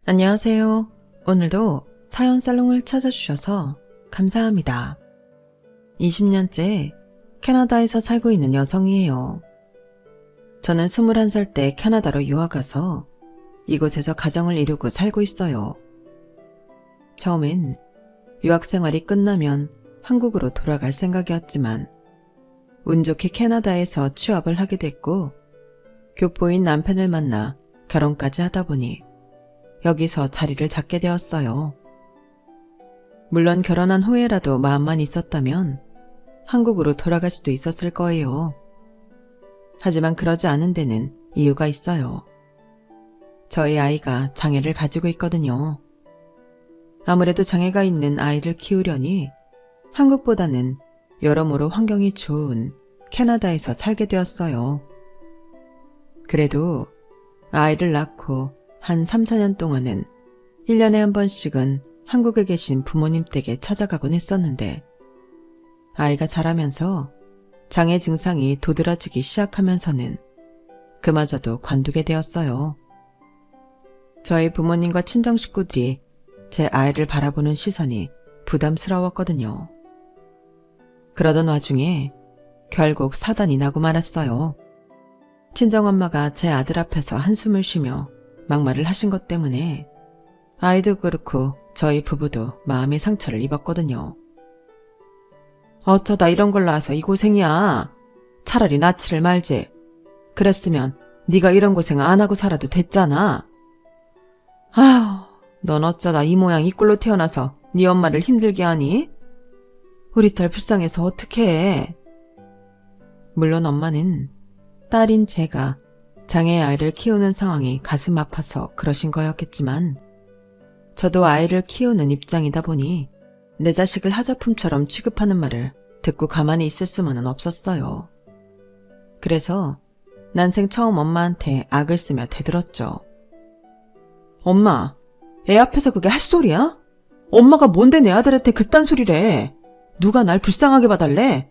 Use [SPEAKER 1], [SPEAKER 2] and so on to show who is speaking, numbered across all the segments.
[SPEAKER 1] 안녕하세요. 오늘도 사연 살롱을 찾아주셔서 감사합니다. 20년째 캐나다에서 살고 있는 여성이에요. 저는 21살 때 캐나다로 유학 가서 이곳에서 가정을 이루고 살고 있어요. 처음엔 유학 생활이 끝나면 한국으로 돌아갈 생각이었지만 운 좋게 캐나다에서 취업을 하게 됐고 교포인 남편을 만나 결혼까지 하다 보니 여기서 자리를 잡게 되었어요. 물론 결혼한 후에라도 마음만 있었다면 한국으로 돌아갈 수도 있었을 거예요. 하지만 그러지 않은 데는 이유가 있어요. 저희 아이가 장애를 가지고 있거든요. 아무래도 장애가 있는 아이를 키우려니 한국보다는 여러모로 환경이 좋은 캐나다에서 살게 되었어요. 그래도 아이를 낳고 한 3, 4년 동안은 1년에 한 번씩은 한국에 계신 부모님 댁에 찾아가곤 했었는데 아이가 자라면서 장애 증상이 도드라지기 시작하면서는 그마저도 관두게 되었어요. 저희 부모님과 친정 식구들이 제 아이를 바라보는 시선이 부담스러웠거든요. 그러던 와중에 결국 사단이 나고 말았어요. 친정엄마가 제 아들 앞에서 한숨을 쉬며 막말을 하신 것 때문에 아이도 그렇고 저희 부부도 마음의 상처를 입었거든요. 어쩌다 이런 걸 나와서 이 고생이야. 차라리 낳지를 말지. 그랬으면 네가 이런 고생 안 하고 살아도 됐잖아. 아휴, 넌 어쩌다 이 모양 이 꼴로 태어나서 네 엄마를 힘들게 하니? 우리 딸 불쌍해서 어떡해. 물론 엄마는 딸인 제가 장애 아이를 키우는 상황이 가슴 아파서 그러신 거였겠지만 저도 아이를 키우는 입장이다 보니 내 자식을 하자품처럼 취급하는 말을 듣고 가만히 있을 수만은 없었어요. 그래서 난생 처음 엄마한테 악을 쓰며 대들었죠. 엄마, 애 앞에서 그게 할 소리야? 엄마가 뭔데 내 아들한테 그딴 소리래. 누가 날 불쌍하게 봐달래?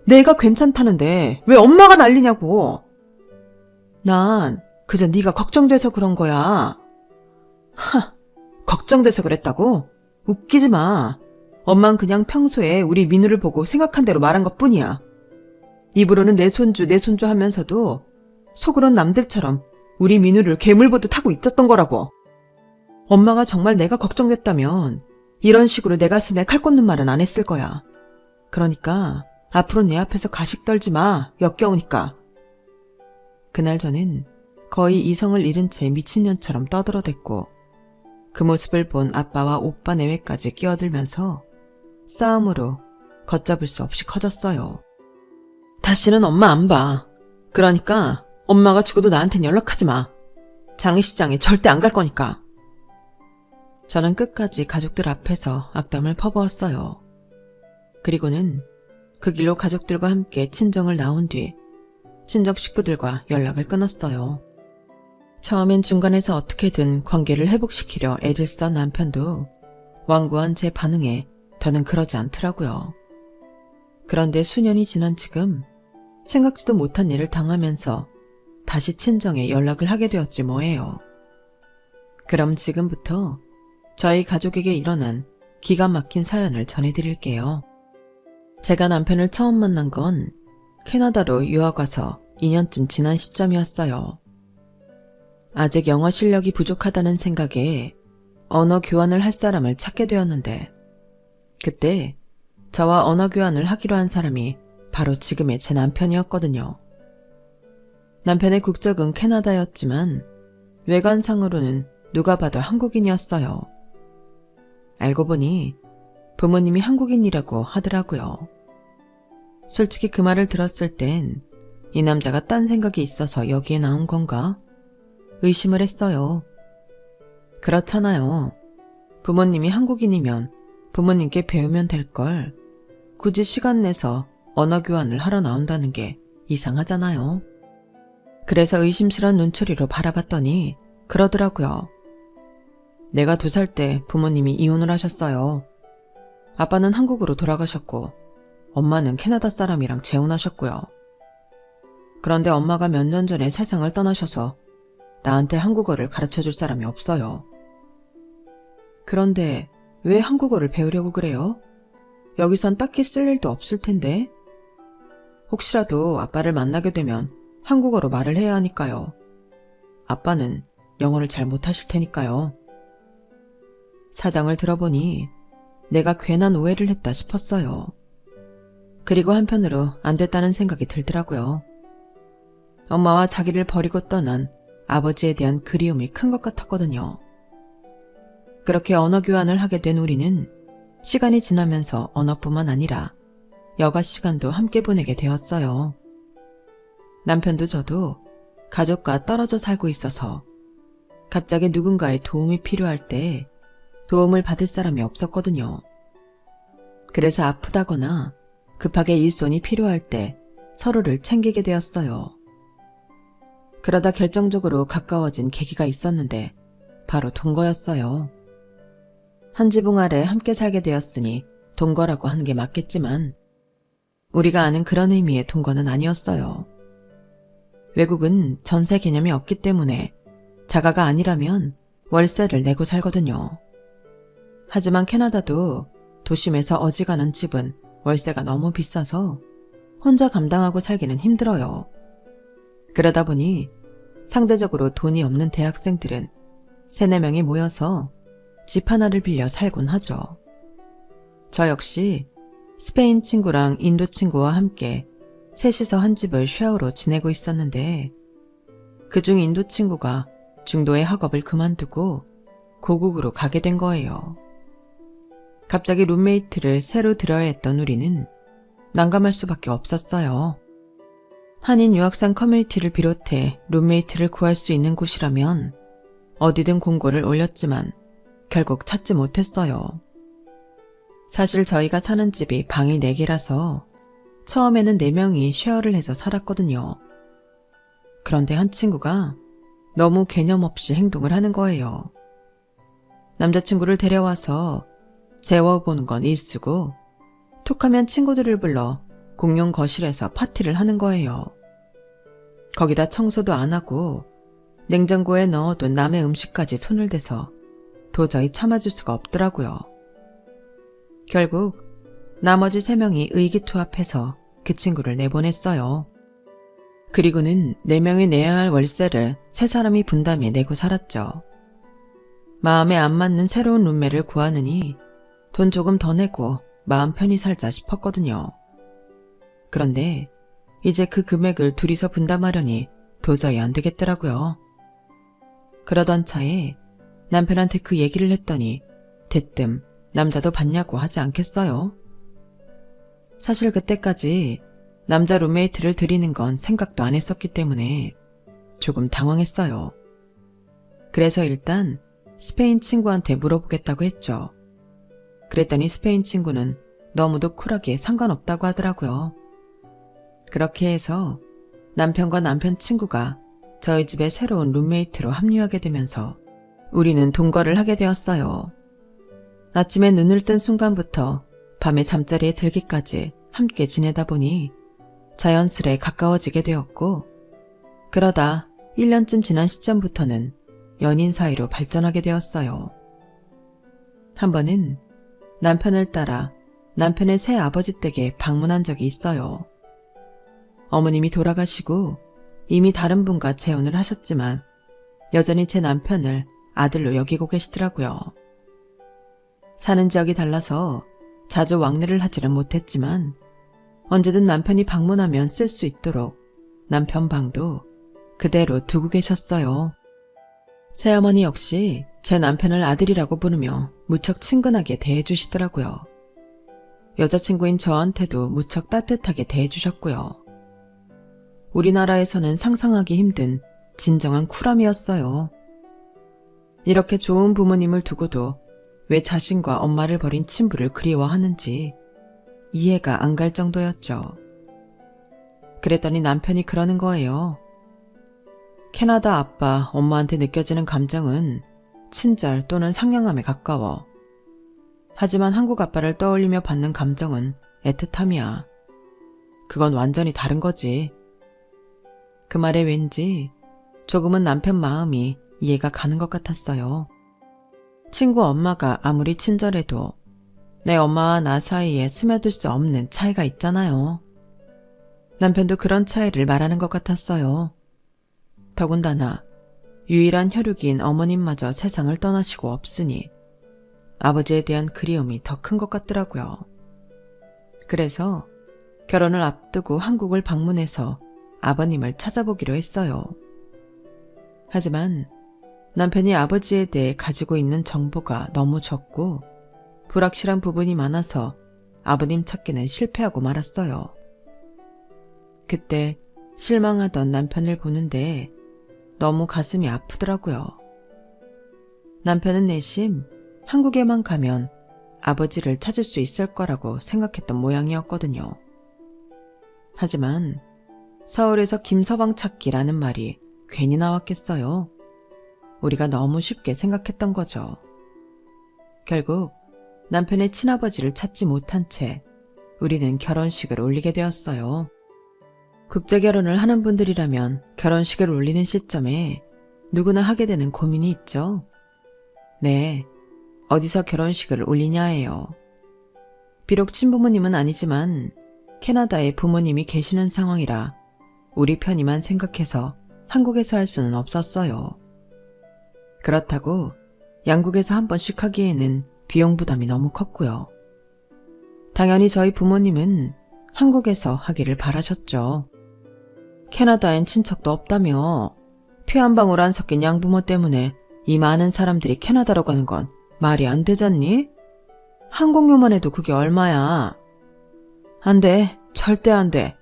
[SPEAKER 1] 내가 괜찮다는데 왜 엄마가 난리냐고. 난 그저 네가 걱정돼서 그런 거야. 하, 걱정돼서 그랬다고? 웃기지 마. 엄만 그냥 평소에 우리 민우를 보고 생각한 대로 말한 것뿐이야. 입으로는 내 손주 하면서도 속으론 남들처럼 우리 민우를 괴물 보듯 하고 있었던 거라고. 엄마가 정말 내가 걱정됐다면 이런 식으로 내 가슴에 칼 꽂는 말은 안 했을 거야. 그러니까 앞으로 내 앞에서 가식 떨지 마. 역겨우니까. 그날 저는 거의 이성을 잃은 채 미친년처럼 떠들어댔고 그 모습을 본 아빠와 오빠 내외까지 끼어들면서 싸움으로 걷잡을 수 없이 커졌어요. 다시는 엄마 안 봐. 그러니까 엄마가 죽어도 나한텐 연락하지 마. 장례식장에 절대 안 갈 거니까. 저는 끝까지 가족들 앞에서 악담을 퍼부었어요. 그리고는 그 길로 가족들과 함께 친정을 나온 뒤 친정 식구들과 연락을 끊었어요. 처음엔 중간에서 어떻게든 관계를 회복시키려 애를 쓴 남편도 완고한 제 반응에 더는 그러지 않더라고요. 그런데 수년이 지난 지금 생각지도 못한 일을 당하면서 다시 친정에 연락을 하게 되었지 뭐예요. 그럼 지금부터 저희 가족에게 일어난 기가 막힌 사연을 전해드릴게요. 제가 남편을 처음 만난 건 캐나다로 유학 와서 2년쯤 지난 시점이었어요. 아직 영어 실력이 부족하다는 생각에 언어 교환을 할 사람을 찾게 되었는데 그때 저와 언어 교환을 하기로 한 사람이 바로 지금의 제 남편이었거든요. 남편의 국적은 캐나다였지만 외관상으로는 누가 봐도 한국인이었어요. 알고 보니 부모님이 한국인이라고 하더라고요. 솔직히 그 말을 들었을 땐 이 남자가 딴 생각이 있어서 여기에 나온 건가? 의심을 했어요. 그렇잖아요. 부모님이 한국인이면 부모님께 배우면 될 걸 굳이 시간 내서 언어 교환을 하러 나온다는 게 이상하잖아요. 그래서 의심스러운 눈초리로 바라봤더니 그러더라고요. 내가 2살 때 부모님이 이혼을 하셨어요. 아빠는 한국으로 돌아가셨고 엄마는 캐나다 사람이랑 재혼하셨고요. 그런데 엄마가 몇 년 전에 세상을 떠나셔서 나한테 한국어를 가르쳐줄 사람이 없어요. 그런데 왜 한국어를 배우려고 그래요? 여기선 딱히 쓸 일도 없을 텐데. 혹시라도 아빠를 만나게 되면 한국어로 말을 해야 하니까요. 아빠는 영어를 잘 못하실 테니까요. 사정을 들어보니 내가 괜한 오해를 했다 싶었어요. 그리고 한편으로 안 됐다는 생각이 들더라고요. 엄마와 자기를 버리고 떠난 아버지에 대한 그리움이 큰 것 같았거든요. 그렇게 언어 교환을 하게 된 우리는 시간이 지나면서 언어뿐만 아니라 여가 시간도 함께 보내게 되었어요. 남편도 저도 가족과 떨어져 살고 있어서 갑자기 누군가의 도움이 필요할 때 도움을 받을 사람이 없었거든요. 그래서 아프다거나 급하게 일손이 필요할 때 서로를 챙기게 되었어요. 그러다 결정적으로 가까워진 계기가 있었는데 바로 동거였어요. 한 지붕 아래 함께 살게 되었으니 동거라고 하는 게 맞겠지만 우리가 아는 그런 의미의 동거는 아니었어요. 외국은 전세 개념이 없기 때문에 자가가 아니라면 월세를 내고 살거든요. 하지만 캐나다도 도심에서 어지간한 집은 월세가 너무 비싸서 혼자 감당하고 살기는 힘들어요. 그러다 보니 상대적으로 돈이 없는 대학생들은 3, 4명이 모여서 집 하나를 빌려 살곤 하죠. 저 역시 스페인 친구랑 인도 친구와 함께 셋이서 한 집을 쉐어로 지내고 있었는데 그중 인도 친구가 중도의 학업을 그만두고 고국으로 가게 된 거예요. 갑자기 룸메이트를 새로 들어야 했던 우리는 난감할 수밖에 없었어요. 한인 유학생 커뮤니티를 비롯해 룸메이트를 구할 수 있는 곳이라면 어디든 공고를 올렸지만 결국 찾지 못했어요. 사실 저희가 사는 집이 방이 4개라서 처음에는 4명이 쉐어를 해서 살았거든요. 그런데 한 친구가 너무 개념 없이 행동을 하는 거예요. 남자친구를 데려와서 재워보는 건 일수고 툭하면 친구들을 불러 공용 거실에서 파티를 하는 거예요. 거기다 청소도 안 하고 냉장고에 넣어둔 남의 음식까지 손을 대서 도저히 참아줄 수가 없더라고요. 결국 나머지 3명이 의기투합해서 그 친구를 내보냈어요. 그리고는 4명이 내야 할 월세를 3사람이 분담해 내고 살았죠. 마음에 안 맞는 새로운 룸메를 구하느니 돈 조금 더 내고 마음 편히 살자 싶었거든요. 그런데 이제 그 금액을 둘이서 분담하려니 도저히 안 되겠더라고요. 그러던 차에 남편한테 그 얘기를 했더니 대뜸 남자도 받냐고 하지 않겠어요? 사실 그때까지 남자 룸메이트를 들이는 건 생각도 안 했었기 때문에 조금 당황했어요. 그래서 일단 스페인 친구한테 물어보겠다고 했죠. 그랬더니 스페인 친구는 너무도 쿨하게 상관없다고 하더라고요. 그렇게 해서 남편과 남편 친구가 저희 집에 새로운 룸메이트로 합류하게 되면서 우리는 동거를 하게 되었어요. 아침에 눈을 뜬 순간부터 밤에 잠자리에 들기까지 함께 지내다 보니 자연스레 가까워지게 되었고 그러다 1년쯤 지난 시점부터는 연인 사이로 발전하게 되었어요. 한 번은 남편을 따라 남편의 새아버지 댁에 방문한 적이 있어요. 어머님이 돌아가시고 이미 다른 분과 재혼을 하셨지만 여전히 제 남편을 아들로 여기고 계시더라고요. 사는 지역이 달라서 자주 왕래를 하지는 못했지만 언제든 남편이 방문하면 쓸 수 있도록 남편 방도 그대로 두고 계셨어요. 새어머니 역시 제 남편을 아들이라고 부르며 무척 친근하게 대해주시더라고요. 여자친구인 저한테도 무척 따뜻하게 대해주셨고요. 우리나라에서는 상상하기 힘든 진정한 쿨함이었어요. 이렇게 좋은 부모님을 두고도 왜 자신과 엄마를 버린 친부를 그리워하는지 이해가 안 갈 정도였죠. 그랬더니 남편이 그러는 거예요. 캐나다 아빠, 엄마한테 느껴지는 감정은 친절 또는 상냥함에 가까워. 하지만 한국 아빠를 떠올리며 받는 감정은 애틋함이야. 그건 완전히 다른 거지. 그 말에 왠지 조금은 남편 마음이 이해가 가는 것 같았어요. 친구 엄마가 아무리 친절해도 내 엄마와 나 사이에 스며들 수 없는 차이가 있잖아요. 남편도 그런 차이를 말하는 것 같았어요. 더군다나 유일한 혈육인 어머님마저 세상을 떠나시고 없으니 아버지에 대한 그리움이 더 큰 것 같더라고요. 그래서 결혼을 앞두고 한국을 방문해서 아버님을 찾아보기로 했어요. 하지만 남편이 아버지에 대해 가지고 있는 정보가 너무 적고 불확실한 부분이 많아서 아버님 찾기는 실패하고 말았어요. 그때 실망하던 남편을 보는데 너무 가슴이 아프더라고요. 남편은 내심 한국에만 가면 아버지를 찾을 수 있을 거라고 생각했던 모양이었거든요. 하지만 서울에서 김서방 찾기라는 말이 괜히 나왔겠어요. 우리가 너무 쉽게 생각했던 거죠. 결국 남편의 친아버지를 찾지 못한 채 우리는 결혼식을 올리게 되었어요. 국제결혼을 하는 분들이라면 결혼식을 올리는 시점에 누구나 하게 되는 고민이 있죠. 네, 어디서 결혼식을 올리냐예요. 비록 친부모님은 아니지만 캐나다에 부모님이 계시는 상황이라 우리 편의만 생각해서 한국에서 할 수는 없었어요. 그렇다고 양국에서 한 번씩 하기에는 비용 부담이 너무 컸고요. 당연히 저희 부모님은 한국에서 하기를 바라셨죠. 캐나다엔 친척도 없다며 피 한 방울 안 섞인 양부모 때문에 이 많은 사람들이 캐나다로 가는 건 말이 안 되잖니? 항공료만 해도 그게 얼마야? 안 돼. 절대 안 돼.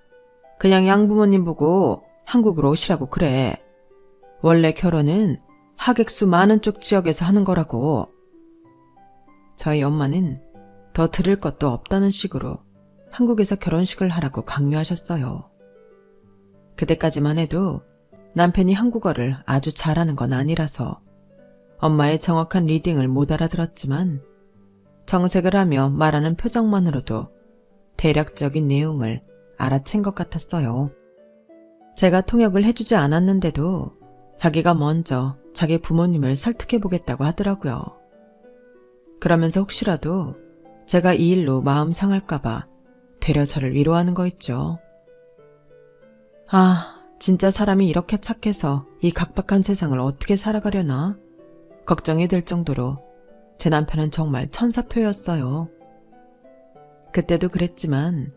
[SPEAKER 1] 그냥 양부모님 보고 한국으로 오시라고 그래. 원래 결혼은 하객수 많은 쪽 지역에서 하는 거라고. 저희 엄마는 더 들을 것도 없다는 식으로 한국에서 결혼식을 하라고 강요하셨어요. 그때까지만 해도 남편이 한국어를 아주 잘하는 건 아니라서 엄마의 정확한 리딩을 못 알아들었지만 정색을 하며 말하는 표정만으로도 대략적인 내용을 알아챈 것 같았어요. 제가 통역을 해주지 않았는데도 자기가 먼저 자기 부모님을 설득해보겠다고 하더라고요. 그러면서 혹시라도 제가 이 일로 마음 상할까봐 되려 저를 위로하는 거 있죠. 아, 진짜 사람이 이렇게 착해서 이 각박한 세상을 어떻게 살아가려나? 걱정이 될 정도로 제 남편은 정말 천사표였어요. 그때도 그랬지만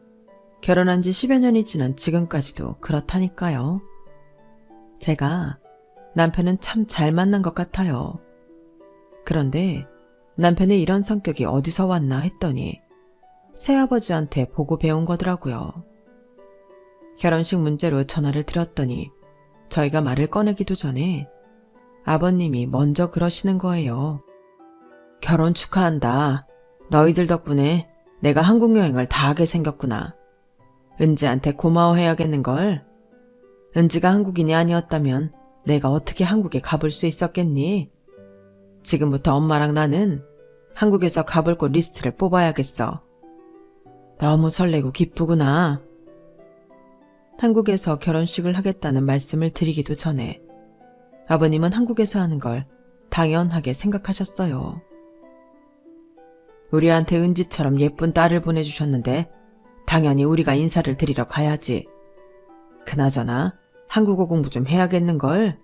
[SPEAKER 1] 결혼한 지 10여 년이 지난 지금까지도 그렇다니까요. 제가 남편은 참 잘 만난 것 같아요. 그런데 남편의 이런 성격이 어디서 왔나 했더니 새아버지한테 보고 배운 거더라고요. 결혼식 문제로 전화를 드렸더니 저희가 말을 꺼내기도 전에 아버님이 먼저 그러시는 거예요. 결혼 축하한다. 너희들 덕분에 내가 한국 여행을 다 하게 생겼구나. 은지한테 고마워해야겠는걸. 은지가 한국인이 아니었다면 내가 어떻게 한국에 가볼 수 있었겠니? 지금부터 엄마랑 나는 한국에서 가볼 곳 리스트를 뽑아야겠어. 너무 설레고 기쁘구나. 한국에서 결혼식을 하겠다는 말씀을 드리기도 전에 아버님은 한국에서 하는 걸 당연하게 생각하셨어요. 우리한테 은지처럼 예쁜 딸을 보내주셨는데 당연히 우리가 인사를 드리러 가야지. 그나저나 한국어 공부 좀 해야겠는걸.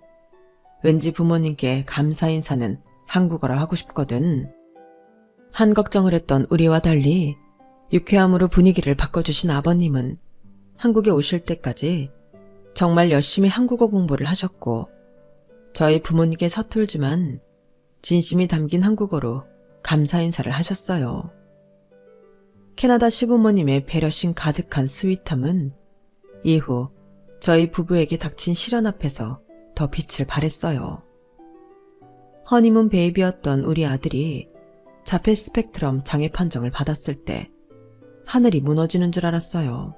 [SPEAKER 1] 은지 부모님께 감사 인사는 한국어로 하고 싶거든. 한 걱정을 했던 우리와 달리 유쾌함으로 분위기를 바꿔주신 아버님은 한국에 오실 때까지 정말 열심히 한국어 공부를 하셨고 저희 부모님께 서툴지만 진심이 담긴 한국어로 감사 인사를 하셨어요. 캐나다 시부모님의 배려심 가득한 스윗함은 이후 저희 부부에게 닥친 시련 앞에서 더 빛을 발했어요. 허니문 베이비였던 우리 아들이 자폐 스펙트럼 장애 판정을 받았을 때 하늘이 무너지는 줄 알았어요.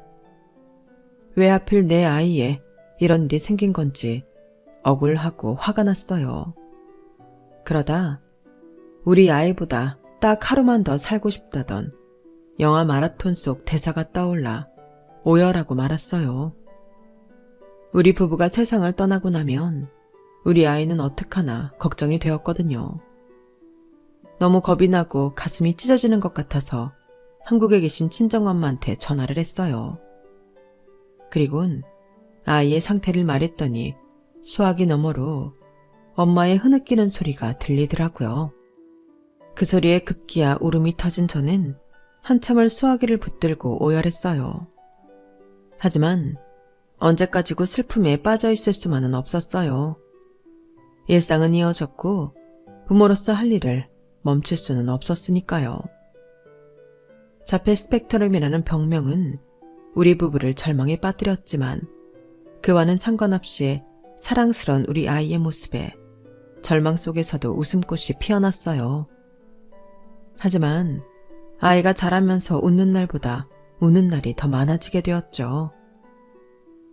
[SPEAKER 1] 왜 하필 내 아이에 이런 일이 생긴 건지 억울하고 화가 났어요. 그러다 우리 아이보다 딱 하루만 더 살고 싶다던 영화 마라톤 속 대사가 떠올라 오열하고 말았어요. 우리 부부가 세상을 떠나고 나면 우리 아이는 어떡하나 걱정이 되었거든요. 너무 겁이 나고 가슴이 찢어지는 것 같아서 한국에 계신 친정엄마한테 전화를 했어요. 그리곤 아이의 상태를 말했더니 수화기 너머로 엄마의 흐느끼는 소리가 들리더라고요. 그 소리에 급기야 울음이 터진 저는 한참을 수화기를 붙들고 오열했어요. 하지만 언제까지고 슬픔에 빠져있을 수만은 없었어요. 일상은 이어졌고 부모로서 할 일을 멈출 수는 없었으니까요. 자폐 스펙트럼이라는 병명은 우리 부부를 절망에 빠뜨렸지만 그와는 상관없이 사랑스러운 우리 아이의 모습에 절망 속에서도 웃음꽃이 피어났어요. 하지만 아이가 자라면서 웃는 날보다 우는 날이 더 많아지게 되었죠.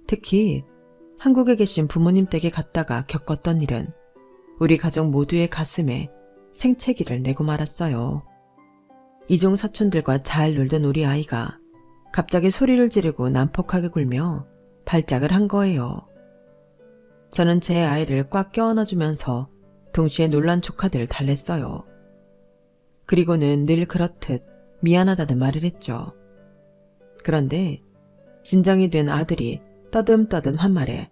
[SPEAKER 1] 특히 한국에 계신 부모님 댁에 갔다가 겪었던 일은 우리 가족 모두의 가슴에 생채기를 내고 말았어요. 이종 사촌들과 잘 놀던 우리 아이가 갑자기 소리를 지르고 난폭하게 굴며 발작을 한 거예요. 저는 제 아이를 꽉 껴안아주면서 동시에 놀란 조카들을 달랬어요. 그리고는 늘 그렇듯 미안하다는 말을 했죠. 그런데 진정이 된 아들이 떠듬떠듬 한 말에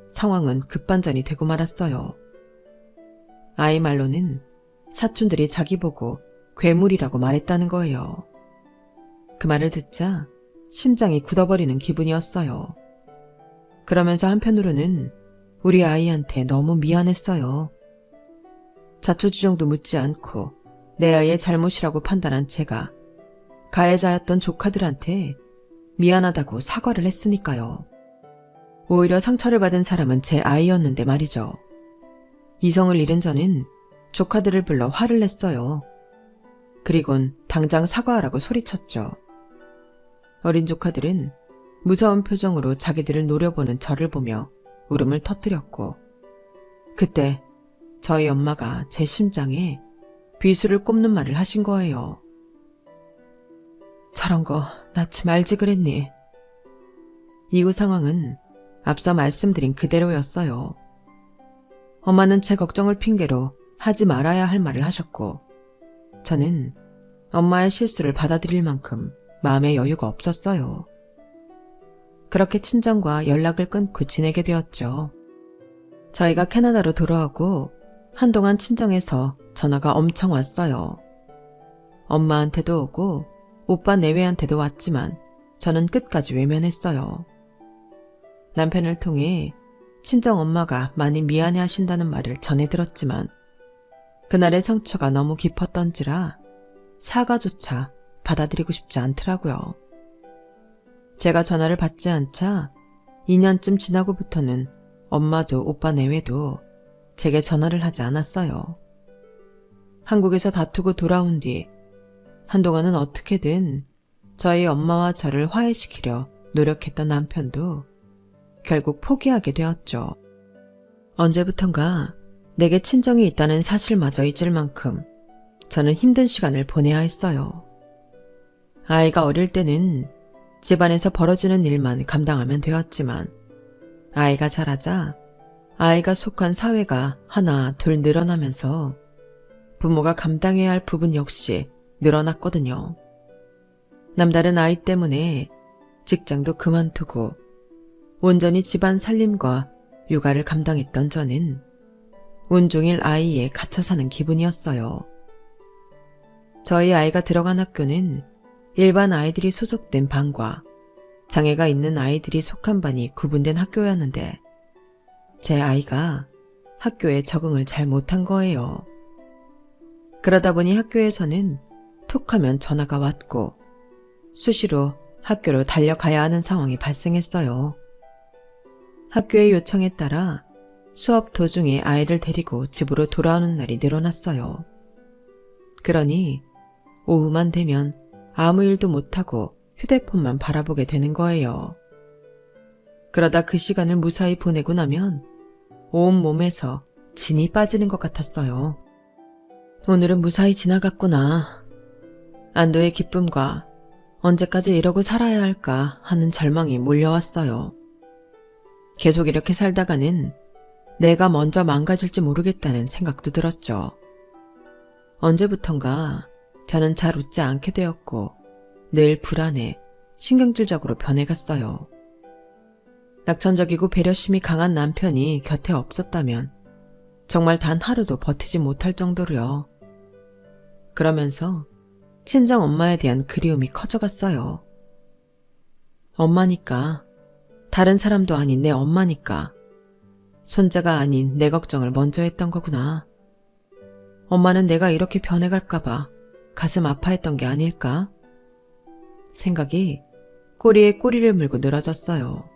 [SPEAKER 1] 상황은 급반전이 되고 말았어요. 아이 말로는 사촌들이 자기 보고 괴물이라고 말했다는 거예요. 그 말을 듣자 심장이 굳어버리는 기분이었어요. 그러면서 한편으로는 우리 아이한테 너무 미안했어요. 자초지종도 묻지 않고 내 아이의 잘못이라고 판단한 제가 가해자였던 조카들한테 미안하다고 사과를 했으니까요. 오히려 상처를 받은 사람은 제 아이였는데 말이죠. 이성을 잃은 저는 조카들을 불러 화를 냈어요. 그리곤 당장 사과하라고 소리쳤죠. 어린 조카들은 무서운 표정으로 자기들을 노려보는 저를 보며 울음을 터뜨렸고 그때 저희 엄마가 제 심장에 비수를 꼽는 말을 하신 거예요. 저런 거 낳지 말지 그랬니? 이후 상황은 앞서 말씀드린 그대로였어요. 엄마는 제 걱정을 핑계로 하지 말아야 할 말을 하셨고 저는 엄마의 실수를 받아들일 만큼 마음의 여유가 없었어요. 그렇게 친정과 연락을 끊고 지내게 되었죠. 저희가 캐나다로 돌아오고 한동안 친정에서 전화가 엄청 왔어요. 엄마한테도 오고 오빠 내외한테도 왔지만 저는 끝까지 외면했어요. 남편을 통해 친정엄마가 많이 미안해 하신다는 말을 전해 들었지만 그날의 상처가 너무 깊었던지라 사과조차 받아들이고 싶지 않더라고요. 제가 전화를 받지 않자 2년쯤 지나고부터는 엄마도 오빠 내외도 제게 전화를 하지 않았어요. 한국에서 다투고 돌아온 뒤 한동안은 어떻게든 저희 엄마와 저를 화해시키려 노력했던 남편도 결국 포기하게 되었죠. 언제부턴가 내게 친정이 있다는 사실마저 잊을 만큼 저는 힘든 시간을 보내야 했어요. 아이가 어릴 때는 집안에서 벌어지는 일만 감당하면 되었지만 아이가 자라자 아이가 속한 사회가 하나 둘 늘어나면서 부모가 감당해야 할 부분 역시 늘어났거든요. 남다른 아이 때문에 직장도 그만두고 온전히 집안 살림과 육아를 감당했던 저는 온종일 아이에 갇혀 사는 기분이었어요. 저희 아이가 들어간 학교는 일반 아이들이 소속된 반과 장애가 있는 아이들이 속한 반이 구분된 학교였는데 제 아이가 학교에 적응을 잘 못한 거예요. 그러다 보니 학교에서는 툭하면 전화가 왔고 수시로 학교로 달려가야 하는 상황이 발생했어요. 학교의 요청에 따라 수업 도중에 아이를 데리고 집으로 돌아오는 날이 늘어났어요. 그러니 오후만 되면 아무 일도 못하고 휴대폰만 바라보게 되는 거예요. 그러다 그 시간을 무사히 보내고 나면 온몸에서 진이 빠지는 것 같았어요. 오늘은 무사히 지나갔구나. 안도의 기쁨과 언제까지 이러고 살아야 할까 하는 절망이 몰려왔어요. 계속 이렇게 살다가는 내가 먼저 망가질지 모르겠다는 생각도 들었죠. 언제부턴가 저는 잘 웃지 않게 되었고 늘 불안해 신경질적으로 변해갔어요. 낙천적이고 배려심이 강한 남편이 곁에 없었다면 정말 단 하루도 버티지 못할 정도로요. 그러면서 친정 엄마에 대한 그리움이 커져갔어요. 엄마니까, 다른 사람도 아닌 내 엄마니까, 손자가 아닌 내 걱정을 먼저 했던 거구나. 엄마는 내가 이렇게 변해갈까봐 가슴 아파했던 게 아닐까? 생각이 꼬리에 꼬리를 물고 늘어졌어요.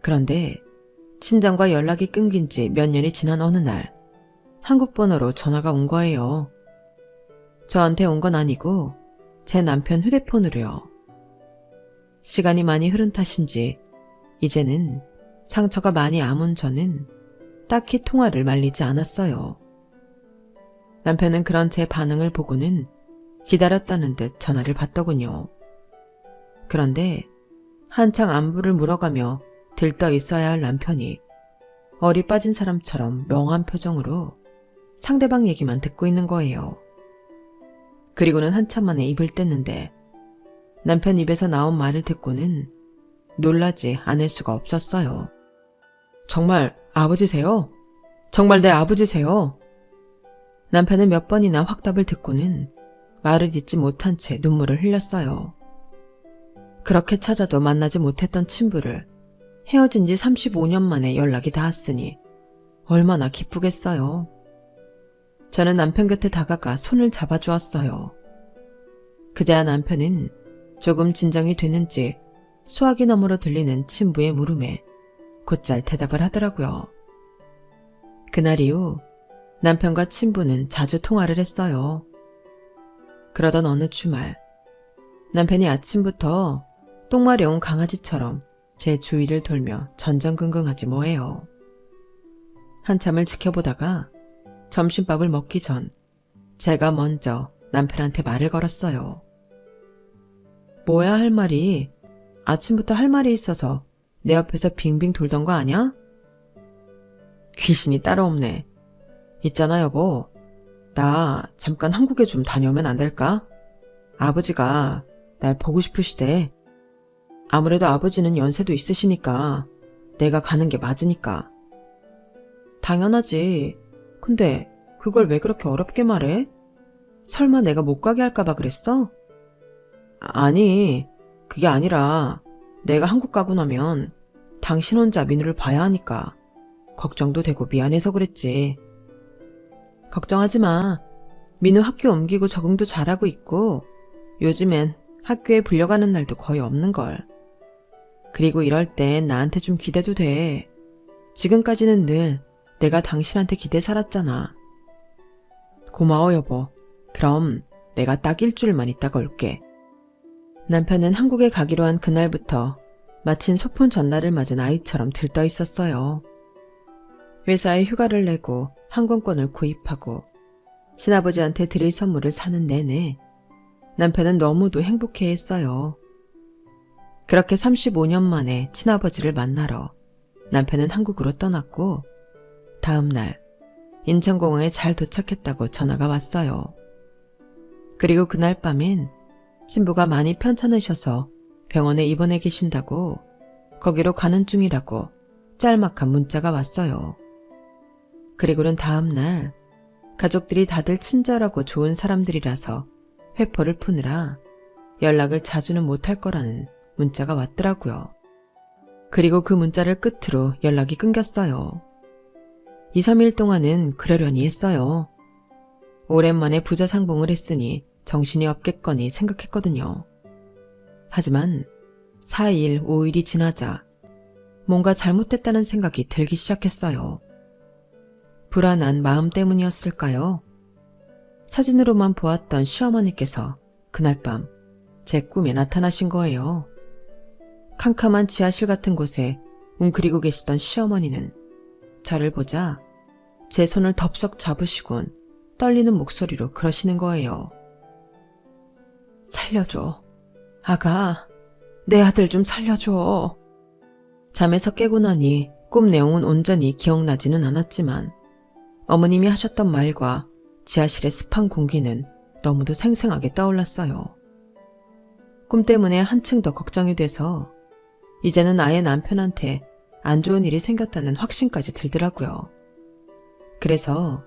[SPEAKER 1] 그런데 친정과 연락이 끊긴 지 몇 년이 지난 어느 날 한국 번호로 전화가 온 거예요. 저한테 온 건 아니고 제 남편 휴대폰으로요. 시간이 많이 흐른 탓인지 이제는 상처가 많이 아문 저는 딱히 통화를 말리지 않았어요. 남편은 그런 제 반응을 보고는 기다렸다는 듯 전화를 받더군요. 그런데 한창 안부를 물어가며 들떠 있어야 할 남편이 어리 빠진 사람처럼 멍한 표정으로 상대방 얘기만 듣고 있는 거예요. 그리고는 한참 만에 입을 뗐는데 남편 입에서 나온 말을 듣고는 놀라지 않을 수가 없었어요. 정말 아버지세요? 정말 내 아버지세요? 남편은 몇 번이나 확답을 듣고는 말을 잇지 못한 채 눈물을 흘렸어요. 그렇게 찾아도 만나지 못했던 친부를 헤어진 지 35년 만에 연락이 닿았으니 얼마나 기쁘겠어요. 저는 남편 곁에 다가가 손을 잡아주었어요. 그제야 남편은 조금 진정이 되는지 수화기 너머로 들리는 친부의 물음에 곧잘 대답을 하더라고요. 그날 이후 남편과 친부는 자주 통화를 했어요. 그러던 어느 주말 남편이 아침부터 똥 마려운 강아지처럼 제 주위를 돌며 전전긍긍하지 뭐예요. 한참을 지켜보다가 점심밥을 먹기 전 제가 먼저 남편한테 말을 걸었어요. 뭐야 할 말이, 아침부터 할 말이 있어서 내 옆에서 빙빙 돌던 거 아냐? 귀신이 따로 없네. 있잖아 여보, 나 잠깐 한국에 좀 다녀오면 안 될까? 아버지가 날 보고 싶으시대. 아무래도 아버지는 연세도 있으시니까 내가 가는 게 맞으니까. 당연하지. 근데 그걸 왜 그렇게 어렵게 말해? 설마 내가 못 가게 할까봐 그랬어? 아니, 그게 아니라 내가 한국 가고 나면 당신 혼자 민우를 봐야 하니까 걱정도 되고 미안해서 그랬지. 걱정하지 마. 민우 학교 옮기고 적응도 잘하고 있고 요즘엔 학교에 불려가는 날도 거의 없는걸. 그리고 이럴 땐 나한테 좀 기대도 돼. 지금까지는 늘 내가 당신한테 기대 살았잖아. 고마워 여보. 그럼 내가 딱 일주일만 있다가 올게. 남편은 한국에 가기로 한 그날부터 마침 소풍 전날을 맞은 아이처럼 들떠 있었어요. 회사에 휴가를 내고 항공권을 구입하고 친아버지한테 드릴 선물을 사는 내내 남편은 너무도 행복해했어요. 그렇게 35년 만에 친아버지를 만나러 남편은 한국으로 떠났고 다음 날 인천공항에 잘 도착했다고 전화가 왔어요. 그리고 그날 밤엔 친부가 많이 편찮으셔서 병원에 입원해 계신다고 거기로 가는 중이라고 짤막한 문자가 왔어요. 그리고는 다음 날 가족들이 다들 친절하고 좋은 사람들이라서 회포를 푸느라 연락을 자주는 못할 거라는 문자가 왔더라고요. 그리고 그 문자를 끝으로 연락이 끊겼어요. 2, 3일 동안은 그러려니 했어요. 오랜만에 부자 상봉을 했으니 정신이 없겠거니 생각했거든요. 하지만 4일, 5일이 지나자 뭔가 잘못됐다는 생각이 들기 시작했어요. 불안한 마음 때문이었을까요? 사진으로만 보았던 시어머니께서 그날 밤 제 꿈에 나타나신 거예요. 캄캄한 지하실 같은 곳에 웅크리고 계시던 시어머니는 저를 보자 제 손을 덥석 잡으시곤 떨리는 목소리로 그러시는 거예요. 살려줘. 아가, 내 아들 좀 살려줘. 잠에서 깨고 나니 꿈 내용은 온전히 기억나지는 않았지만 어머님이 하셨던 말과 지하실의 습한 공기는 너무도 생생하게 떠올랐어요. 꿈 때문에 한층 더 걱정이 돼서 이제는 아예 남편한테 안 좋은 일이 생겼다는 확신까지 들더라고요. 그래서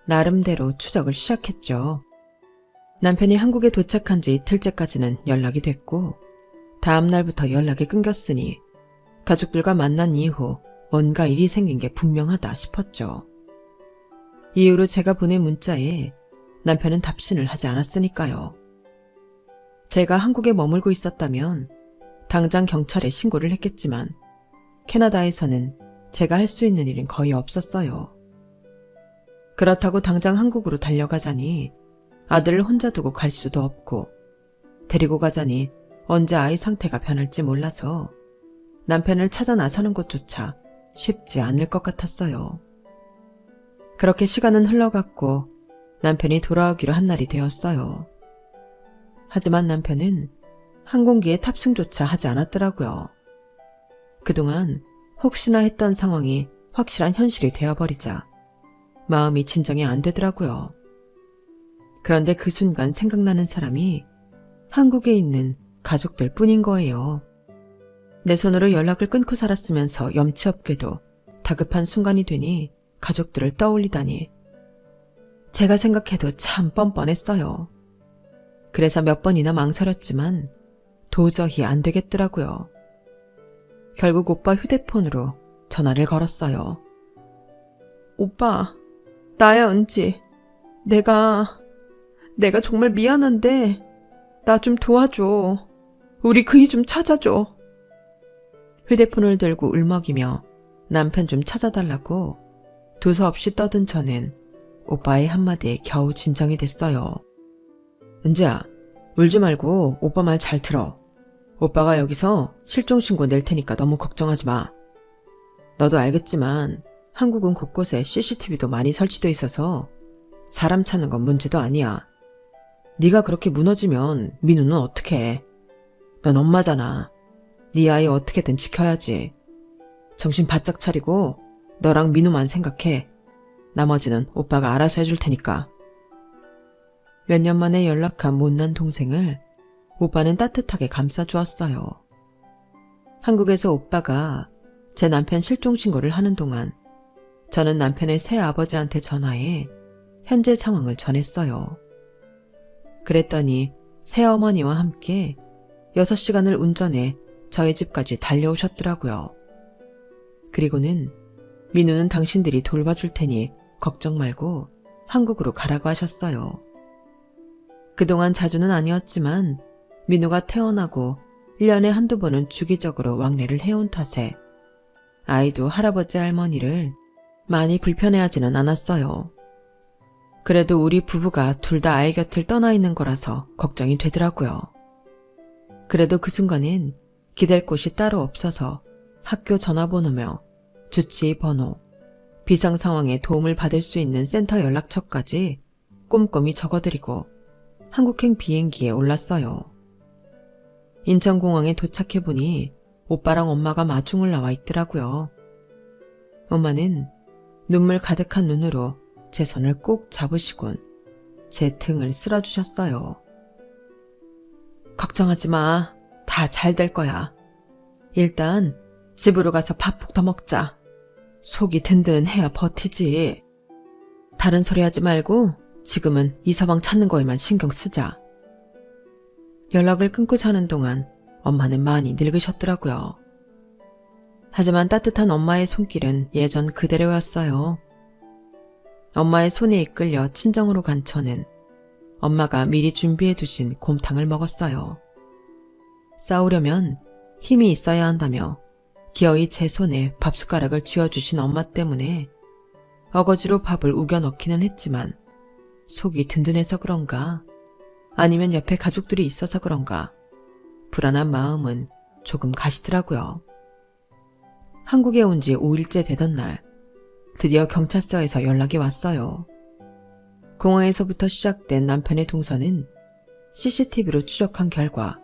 [SPEAKER 1] 나름대로 추적을 시작했죠. 남편이 한국에 도착한 지 이틀째까지는 연락이 됐고 다음 날부터 연락이 끊겼으니 가족들과 만난 이후 뭔가 일이 생긴 게 분명하다 싶었죠. 이후로 제가 보낸 문자에 남편은 답신을 하지 않았으니까요. 제가 한국에 머물고 있었다면 당장 경찰에 신고를 했겠지만 캐나다에서는 제가 할 수 있는 일은 거의 없었어요. 그렇다고 당장 한국으로 달려가자니 아들을 혼자 두고 갈 수도 없고 데리고 가자니 언제 아이 상태가 변할지 몰라서 남편을 찾아 나서는 것조차 쉽지 않을 것 같았어요. 그렇게 시간은 흘러갔고 남편이 돌아오기로 한 날이 되었어요. 하지만 남편은 항공기에 탑승조차 하지 않았더라고요. 그동안 혹시나 했던 상황이 확실한 현실이 되어버리자 마음이 진정이 안 되더라고요. 그런데 그 순간 생각나는 사람이 한국에 있는 가족들 뿐인 거예요. 내 손으로 연락을 끊고 살았으면서 염치 없게도 다급한 순간이 되니 가족들을 떠올리다니 제가 생각해도 참 뻔뻔했어요. 그래서 몇 번이나 망설였지만 도저히 안 되겠더라고요. 결국 오빠 휴대폰으로 전화를 걸었어요. 오빠, 나야 은지. 내가 정말 미안한데 나 좀 도와줘. 우리 그이 좀 찾아줘. 휴대폰을 들고 울먹이며 남편 좀 찾아달라고 두서없이 떠든 저는 오빠의 한마디에 겨우 진정이 됐어요. 은지야, 울지 말고 오빠 말 잘 들어. 오빠가 여기서 실종신고 낼 테니까 너무 걱정하지 마. 너도 알겠지만 한국은 곳곳에 CCTV도 많이 설치돼 있어서 사람 찾는 건 문제도 아니야. 네가 그렇게 무너지면 민우는 어떡해. 넌 엄마잖아. 네 아이 어떻게든 지켜야지. 정신 바짝 차리고 너랑 민우만 생각해. 나머지는 오빠가 알아서 해줄 테니까. 몇 년 만에 연락한 못난 동생을 오빠는 따뜻하게 감싸주었어요. 한국에서 오빠가 제 남편 실종신고를 하는 동안 저는 남편의 새아버지한테 전화해 현재 상황을 전했어요. 그랬더니 새어머니와 함께 6시간을 운전해 저희 집까지 달려오셨더라고요. 그리고는 민우는 당신들이 돌봐줄 테니 걱정 말고 한국으로 가라고 하셨어요. 그동안 자주는 아니었지만 민우가 태어나고 1년에 한두 번은 주기적으로 왕래를 해온 탓에 아이도 할아버지 할머니를 많이 불편해하지는 않았어요. 그래도 우리 부부가 둘 다 아이 곁을 떠나 있는 거라서 걱정이 되더라고요. 그래도 그 순간엔 기댈 곳이 따로 없어서 학교 전화번호며 주치의 번호, 비상 상황에 도움을 받을 수 있는 센터 연락처까지 꼼꼼히 적어드리고 한국행 비행기에 올랐어요. 인천공항에 도착해보니 오빠랑 엄마가 마중을 나와 있더라고요. 엄마는 눈물 가득한 눈으로 제 손을 꼭 잡으시곤 제 등을 쓸어주셨어요. 걱정하지 마. 다 잘 될 거야. 일단 집으로 가서 밥 더 먹자. 속이 든든해야 버티지. 다른 소리 하지 말고 지금은 이서방 찾는 거에만 신경 쓰자. 연락을 끊고 사는 동안 엄마는 많이 늙으셨더라고요. 하지만 따뜻한 엄마의 손길은 예전 그대로였어요. 엄마의 손에 이끌려 친정으로 간 저는 엄마가 미리 준비해 두신 곰탕을 먹었어요. 싸우려면 힘이 있어야 한다며 기어이 제 손에 밥숟가락을 쥐어주신 엄마 때문에 어거지로 밥을 우겨 넣기는 했지만 속이 든든해서 그런가 아니면 옆에 가족들이 있어서 그런가 불안한 마음은 조금 가시더라고요. 한국에 온 지 5일째 되던 날 드디어 경찰서에서 연락이 왔어요. 공항에서부터 시작된 남편의 동선은 CCTV로 추적한 결과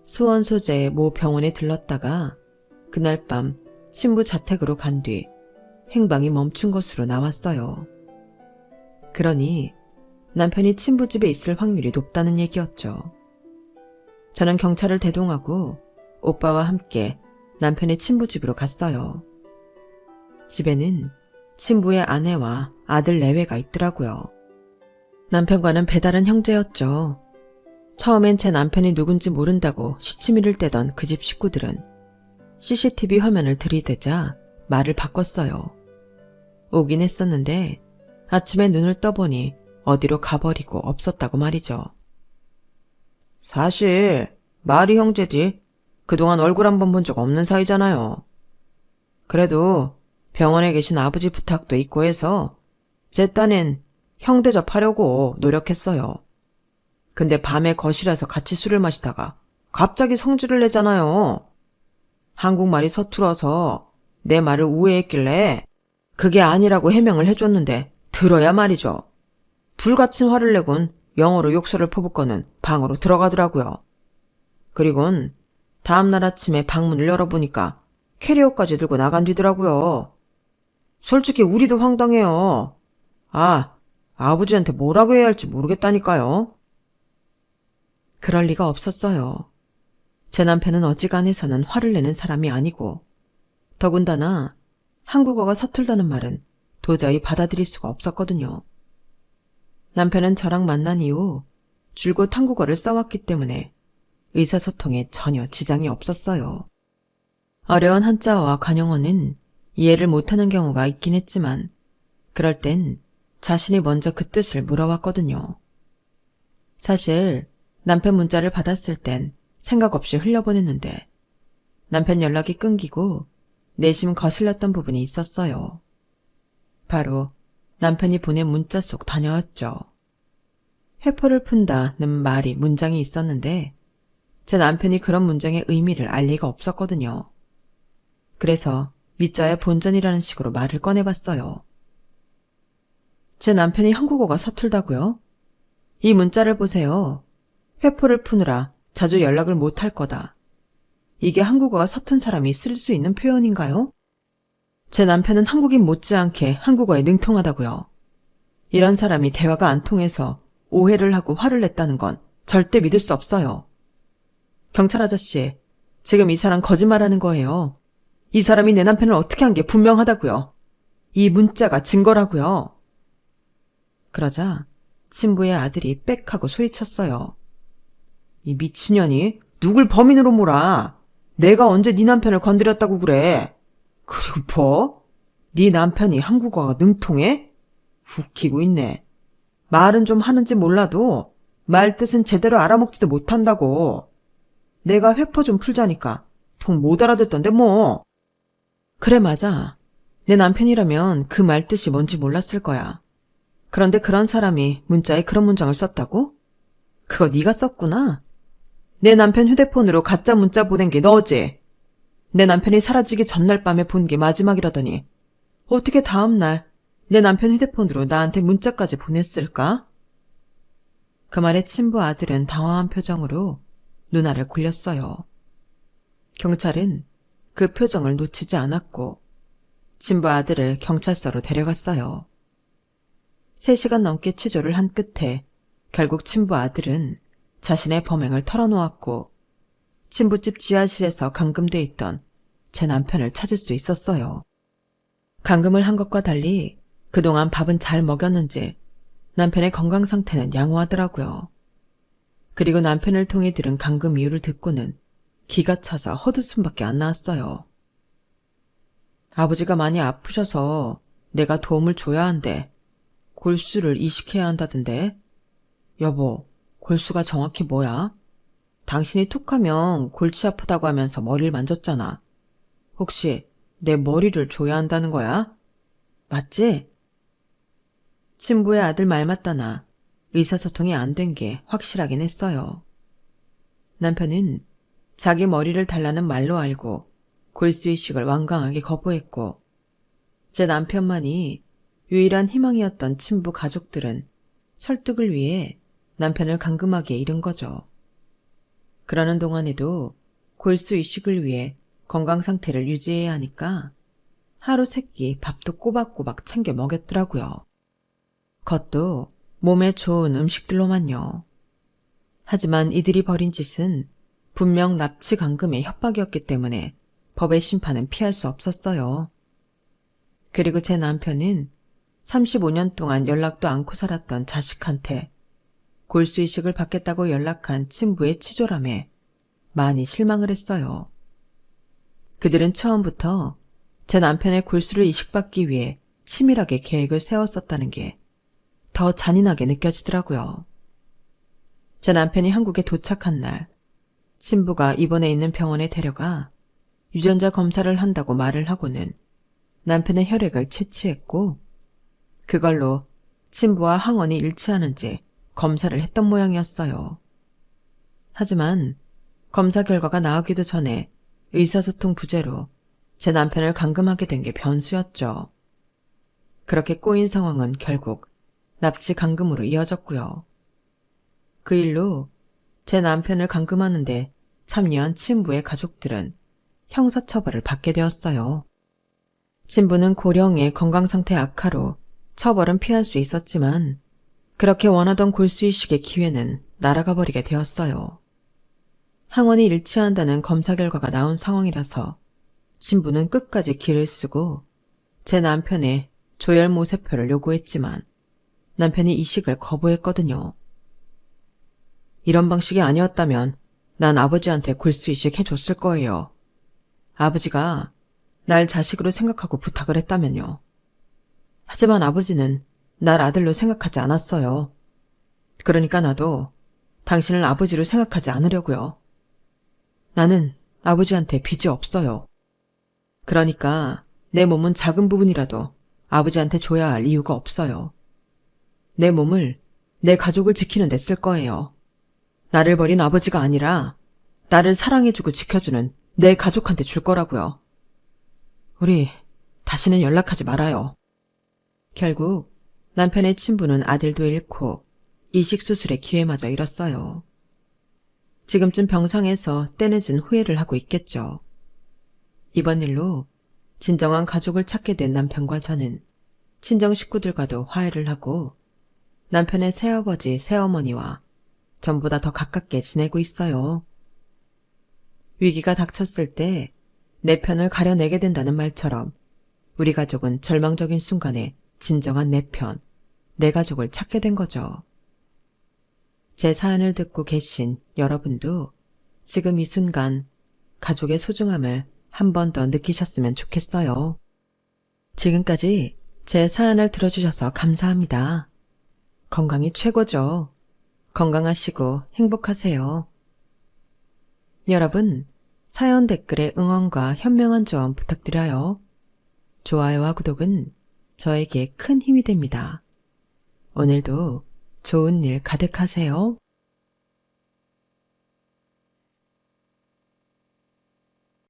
[SPEAKER 1] 수원 소재의 모 병원에 들렀다가 그날 밤 신부 자택으로 간 뒤 행방이 멈춘 것으로 나왔어요. 그러니 남편이 친부집에 있을 확률이 높다는 얘기였죠. 저는 경찰을 대동하고 오빠와 함께 남편의 친부집으로 갔어요. 집에는 친부의 아내와 아들 내외가 있더라고요. 남편과는 배다른 형제였죠. 처음엔 제 남편이 누군지 모른다고 시치미를 떼던 그 집 식구들은 CCTV 화면을 들이대자 말을 바꿨어요. 오긴 했었는데 아침에 눈을 떠보니 어디로 가버리고 없었다고 말이죠. 사실 말이 형제지 그동안 얼굴 한 번 본 적 없는 사이잖아요. 그래도 병원에 계신 아버지 부탁도 있고 해서 제 딴엔 형 대접하려고 노력했어요. 근데 밤에 거실에서 같이 술을 마시다가 갑자기 성질을 내잖아요. 한국말이 서툴어서 내 말을 우회했길래 그게 아니라고 해명을 해줬는데 들어야 말이죠. 불같은 화를 내곤 영어로 욕설을 퍼붓고는 방으로 들어가더라고요. 그리곤 다음날 아침에 방문을 열어보니까 캐리어까지 들고 나간 뒤더라고요. 솔직히 우리도 황당해요. 아버지한테 뭐라고 해야 할지 모르겠다니까요. 그럴 리가 없었어요. 제 남편은 어지간해서는 화를 내는 사람이 아니고 더군다나 한국어가 서툴다는 말은 도저히 받아들일 수가 없었거든요. 남편은 저랑 만난 이후 줄곧 한국어를 써왔기 때문에 의사소통에 전혀 지장이 없었어요. 어려운 한자어와 관용어는 이해를 못하는 경우가 있긴 했지만 그럴 땐 자신이 먼저 그 뜻을 물어왔거든요. 사실 남편 문자를 받았을 땐 생각 없이 흘려보냈는데 남편 연락이 끊기고 내심 거슬렸던 부분이 있었어요. 바로 남편이 보낸 문자 속 단어였죠. 회포를 푼다는 말이 문장이 있었는데 제 남편이 그런 문장의 의미를 알 리가 없었거든요. 그래서 밑자야 본전이라는 식으로 말을 꺼내봤어요. 제 남편이 한국어가 서툴다고요? 이 문자를 보세요. 회포를 푸느라 자주 연락을 못할 거다. 이게 한국어가 서툰 사람이 쓸 수 있는 표현인가요? 제 남편은 한국인 못지않게 한국어에 능통하다고요. 이런 사람이 대화가 안 통해서 오해를 하고 화를 냈다는 건 절대 믿을 수 없어요. 경찰 아저씨, 지금 이 사람 거짓말하는 거예요. 이 사람이 내 남편을 어떻게 한 게 분명하다고요. 이 문자가 증거라고요. 그러자 친부의 아들이 빽 하고 소리쳤어요. 이 미친년이 누굴 범인으로 몰아. 내가 언제 네 남편을 건드렸다고 그래. 그리고 뭐? 네 남편이 한국어가 능통해? 웃기고 있네. 말은 좀 하는지 몰라도 말 뜻은 제대로 알아먹지도 못한다고. 내가 회포 좀 풀자니까 통 못 알아듣던데 뭐. 그래 맞아. 내 남편이라면 그 말 뜻이 뭔지 몰랐을 거야. 그런데 그런 사람이 문자에 그런 문장을 썼다고? 그거 네가 썼구나. 내 남편 휴대폰으로 가짜 문자 보낸 게 너지. 내 남편이 사라지기 전날 밤에 본 게 마지막이라더니 어떻게 다음날 내 남편 휴대폰으로 나한테 문자까지 보냈을까? 그 말에 친부 아들은 당황한 표정으로 누나를 굴렸어요. 경찰은 그 표정을 놓치지 않았고 친부 아들을 경찰서로 데려갔어요. 3시간 넘게 취조를 한 끝에 결국 친부 아들은 자신의 범행을 털어놓았고 친부집 지하실에서 감금돼 있던 제 남편을 찾을 수 있었어요. 감금을 한 것과 달리 그동안 밥은 잘 먹였는지 남편의 건강 상태는 양호하더라고요. 그리고 남편을 통해 들은 감금 이유를 듣고는 기가 차서 헛웃음밖에 안 나왔어요. 아버지가 많이 아프셔서 내가 도움을 줘야 한대. 골수를 이식해야 한다던데. 여보, 골수가 정확히 뭐야? 당신이 툭하면 골치 아프다고 하면서 머리를 만졌잖아. 혹시 내 머리를 줘야 한다는 거야? 맞지? 친부의 아들 말 맞다나 의사소통이 안 된 게 확실하긴 했어요. 남편은 자기 머리를 달라는 말로 알고 골수 이식을 완강하게 거부했고 제 남편만이 유일한 희망이었던 친부 가족들은 설득을 위해 남편을 감금하기에 이른 거죠. 그러는 동안에도 골수 이식을 위해 건강 상태를 유지해야 하니까 하루 3끼 밥도 꼬박꼬박 챙겨 먹였더라고요. 그것도 몸에 좋은 음식들로만요. 하지만 이들이 벌인 짓은 분명 납치 감금의 협박이었기 때문에 법의 심판은 피할 수 없었어요. 그리고 제 남편은 35년 동안 연락도 않고 살았던 자식한테 골수이식을 받겠다고 연락한 친부의 치졸함에 많이 실망을 했어요. 그들은 처음부터 제 남편의 골수를 이식받기 위해 치밀하게 계획을 세웠었다는 게 더 잔인하게 느껴지더라고요. 제 남편이 한국에 도착한 날, 친부가 입원해 있는 병원에 데려가 유전자 검사를 한다고 말을 하고는 남편의 혈액을 채취했고 그걸로 친부와 항원이 일치하는지 검사를 했던 모양이었어요. 하지만 검사 결과가 나오기도 전에 의사소통 부재로 제 남편을 감금하게 된 게 변수였죠. 그렇게 꼬인 상황은 결국 납치 감금으로 이어졌고요. 그 일로 제 남편을 감금하는데 참여한 친부의 가족들은 형사처벌을 받게 되었어요. 친부는 고령의 건강상태 악화로 처벌은 피할 수 있었지만 그렇게 원하던 골수이식의 기회는 날아가 버리게 되었어요. 항원이 일치한다는 검사 결과가 나온 상황이라서 친부는 끝까지 기를 쓰고 제 남편의 조혈 모세표를 요구했지만 남편이 이식을 거부했거든요. 이런 방식이 아니었다면 난 아버지한테 골수이식 해줬을 거예요. 아버지가 날 자식으로 생각하고 부탁을 했다면요. 하지만 아버지는 날 아들로 생각하지 않았어요. 그러니까 나도 당신을 아버지로 생각하지 않으려고요. 나는 아버지한테 빚이 없어요. 그러니까 내 몸은 작은 부분이라도 아버지한테 줘야 할 이유가 없어요. 내 몸을 내 가족을 지키는 데 쓸 거예요. 나를 버린 아버지가 아니라 나를 사랑해주고 지켜주는 내 가족한테 줄 거라고요. 우리 다시는 연락하지 말아요. 결국 남편의 친부는 아들도 잃고 이식 수술의 기회마저 잃었어요. 지금쯤 병상에서 때늦은 후회를 하고 있겠죠. 이번 일로 진정한 가족을 찾게 된 남편과 저는 친정 식구들과도 화해를 하고 남편의 새아버지, 새어머니와 전보다 더 가깝게 지내고 있어요. 위기가 닥쳤을 때 내 편을 가려내게 된다는 말처럼 우리 가족은 절망적인 순간에 진정한 내 편, 내 가족을 찾게 된 거죠. 제 사연을 듣고 계신 여러분도 지금 이 순간 가족의 소중함을 한 번 더 느끼셨으면 좋겠어요. 지금까지 제 사연을 들어주셔서 감사합니다. 건강이 최고죠. 건강하시고 행복하세요. 여러분, 사연 댓글에 응원과 현명한 조언 부탁드려요. 좋아요와 구독은 저에게 큰 힘이 됩니다. 오늘도 좋은 일 가득하세요.